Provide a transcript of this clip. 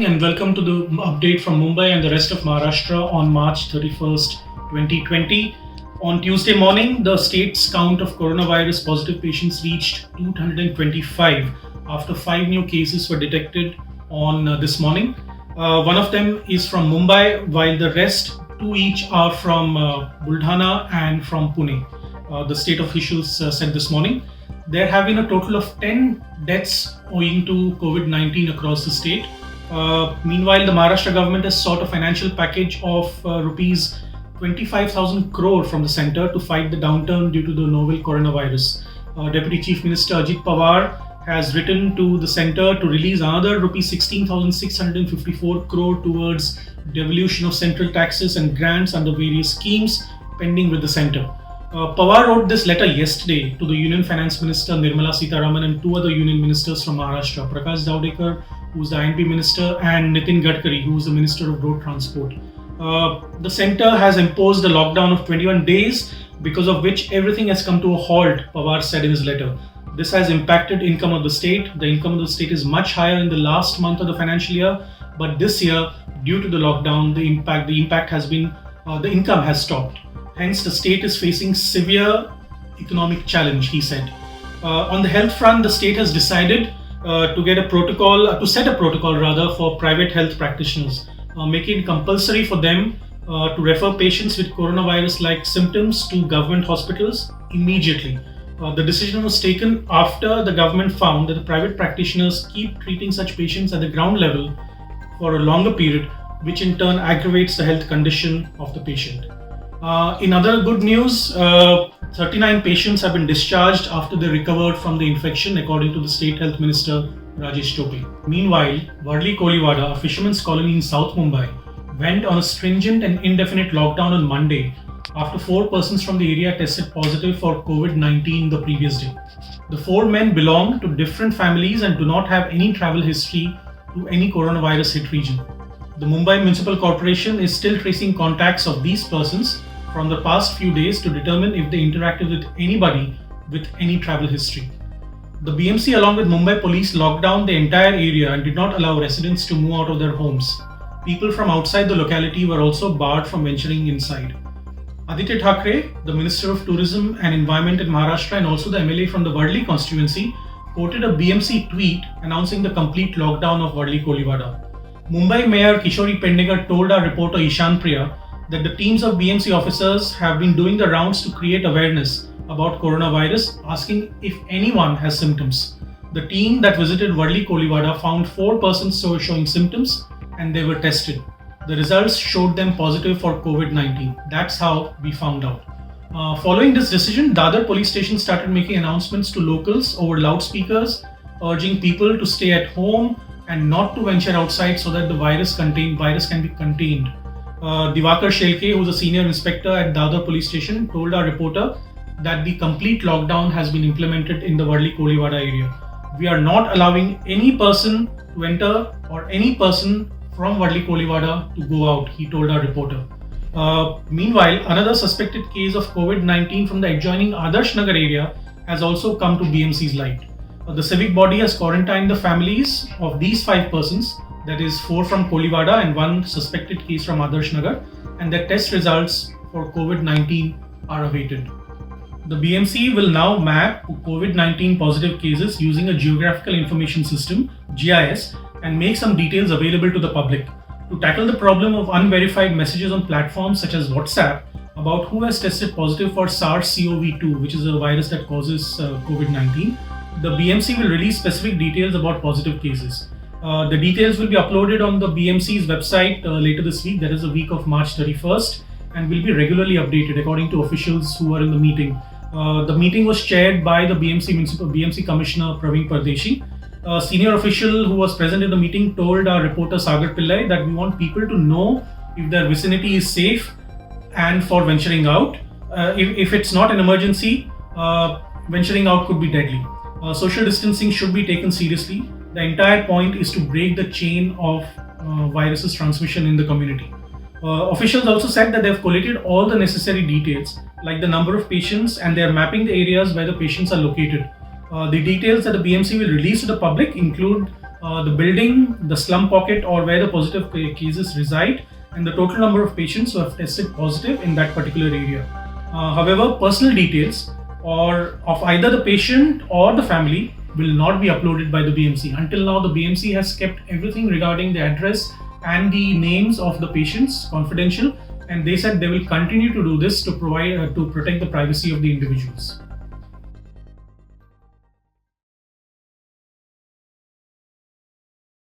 and welcome to the update from Mumbai and the rest of Maharashtra on March 31st, 2020. On Tuesday morning, the state's count of coronavirus positive patients reached 225 after 5 new cases were detected on this morning. One of them is from Mumbai, while the rest 2 each are from Buldhana and from Pune. The state officials said this morning. There have been a total of 10 deaths owing to COVID-19 across the state. Meanwhile, the Maharashtra government has sought a financial package of rupees 25,000 crore from the centre to fight the downturn due to the novel coronavirus. Deputy Chief Minister Ajit Pawar has written to the centre to release another rupees 16,654 crore towards devolution of central taxes and grants under various schemes pending with the centre. Pawar wrote this letter yesterday to the Union Finance Minister Nirmala Sitharaman and 2 other Union Ministers from Maharashtra, Prakash Javadekar, who is the INP Minister, and Nitin Gadkari, who is the Minister of Road Transport. The centre has imposed a lockdown of 21 days, because of which everything has come to a halt, Pawar said in his letter. This has impacted income of the state. The income of the state is much higher in the last month of the financial year, but this year, due to the lockdown, the impact has been, the income has stopped. Hence, the state is facing severe economic challenge, he said. On the health front, the state has decided to set a protocol for private health practitioners, making it compulsory for them to refer patients with coronavirus-like symptoms to government hospitals immediately. The decision was taken after the government found that the private practitioners keep treating such patients at the ground level for a longer period, which in turn aggravates the health condition of the patient. In other good news, 39 patients have been discharged after they recovered from the infection, according to the State Health Minister Rajesh Tope. Meanwhile, Warli Koliwada, a fisherman's colony in South Mumbai, went on a stringent and indefinite lockdown on Monday after 4 persons from the area tested positive for COVID-19 the previous day. The 4 men belong to different families and do not have any travel history to any coronavirus hit region. The Mumbai Municipal Corporation is still tracing contacts of these persons from the past few days to determine if they interacted with anybody with any travel history. The BMC along with Mumbai Police locked down the entire area and did not allow residents to move out of their homes. People from outside the locality were also barred from venturing inside. Aditya Thackeray, the Minister of Tourism and Environment in Maharashtra and also the MLA from the Warli constituency, quoted a BMC tweet announcing the complete lockdown of Warli Koliwada. Mumbai Mayor Kishori Pendekar told our reporter Ishan Priya that the teams of BMC officers have been doing the rounds to create awareness about coronavirus, asking if anyone has symptoms. The team that visited Warli Koliwada found 4 persons showing symptoms and they were tested. The results showed them positive for COVID-19. That's how we found out. Following this decision, Dadar police station started making announcements to locals over loudspeakers, urging people to stay at home and not to venture outside so that the virus can be contained. Divakar Shelke, who is a senior inspector at Dadar police station, told our reporter that the complete lockdown has been implemented in the Warli Koliwada area. We are not allowing any person to enter or any person from Warli Koliwada to go out, he told our reporter. Meanwhile, another suspected case of COVID-19 from the adjoining Adarsh Nagar area has also come to BMC's light. The civic body has quarantined the families of these 5 persons, that is 4 from Koliwada and 1 suspected case from Adarsh Nagar, and their test results for COVID-19 are awaited. The BMC will now map COVID-19 positive cases using a Geographical Information System, GIS, and make some details available to the public. To tackle the problem of unverified messages on platforms such as WhatsApp about who has tested positive for SARS-CoV-2, which is a virus that causes COVID-19, the BMC will release specific details about positive cases. The details will be uploaded on the BMC's website later this week, that is the week of March 31st, and will be regularly updated according to officials who are in the meeting. The meeting was chaired by the BMC Commissioner Praveen Pardeshi. A senior official who was present in the meeting told our reporter Sagar Pillai that we want people to know if their vicinity is safe and for venturing out. If it's not an emergency, venturing out could be deadly. Social distancing should be taken seriously. The entire point is to break the chain of virus's transmission in the community. Officials also said that they have collated all the necessary details, like the number of patients, and they are mapping the areas where the patients are located. The details that the BMC will release to the public include the building, the slum pocket, or where the positive cases reside, and the total number of patients who have tested positive in that particular area. However, personal details or of either the patient or the family will not be uploaded by the BMC. Until now, the BMC has kept everything regarding the address and the names of the patients confidential, and they said they will continue to do this to provide to protect the privacy of the individuals.